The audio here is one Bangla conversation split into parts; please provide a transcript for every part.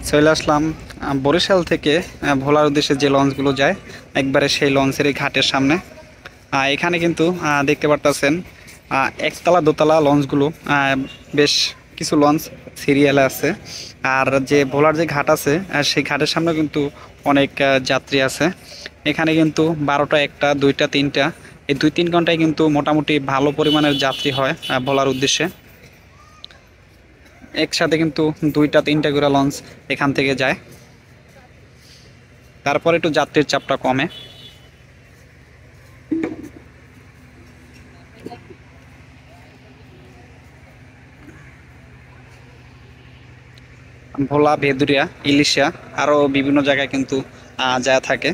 চলে আসলাম বরিশাল থেকে ভোলার উদ্দেশ্যে যে লঞ্চগুলো যায় একবারে সেই লঞ্চের এই ঘাটের সামনে। এখানে কিন্তু দেখতে পারতেছেন একতলা দোতলা লঞ্চগুলো বেশ কিছু লঞ্চ সিরিয়ালে আছে। আর যে ভোলার যে ঘাট আছে সেই ঘাটের সামনে কিন্তু অনেক যাত্রী আছে। এখানে কিন্তু 12টা 1টা 2টা 3টা এই 2-3 ঘন্টায় কিন্তু মোটামুটি ভালো পরিমাণের যাত্রী হয় ভোলার উদ্দেশ্যে। একসাথে কিন্তু 2টা 3টা করে লঞ্চ এখান থেকে যায়, তারপর একটু যাত্রীর চাপটা কমে। ভোলা, ভেদুরিয়া, ইলিশা আরও বিভিন্ন জায়গায় কিন্তু যায় থাকে।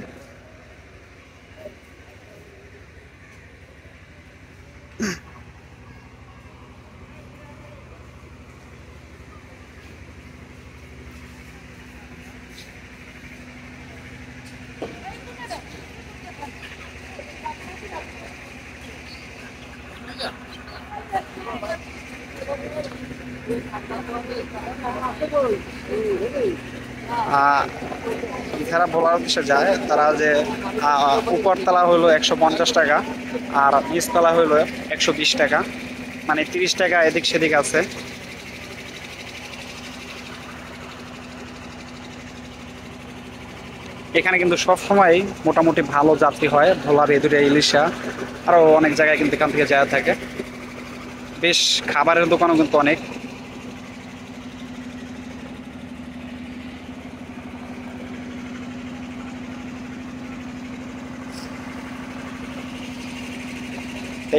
যারা ভোলার উদ্দেশ্যে যায় তারা যে উপরতলা হইলো 150 টাকা আর নিচতলা হইলো 120 টাকা, মানে 30 টাকা এদিক সেদিক আছে। এখানে কিন্তু সব সময় মোটামুটি ভালো যাত্রী হয় ভোলা, বেদুরিয়া, ইলিশা আরও অনেক জায়গায় কিন্তু এখান থেকে যায় থাকে। বেশ খাবারের দোকানও কিন্তু অনেক।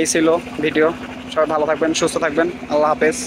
এই ছিল ভিডিও। সবাই ভালো থাকবেন, সুস্থ থাকবেন। আল্লাহ হাফেজ।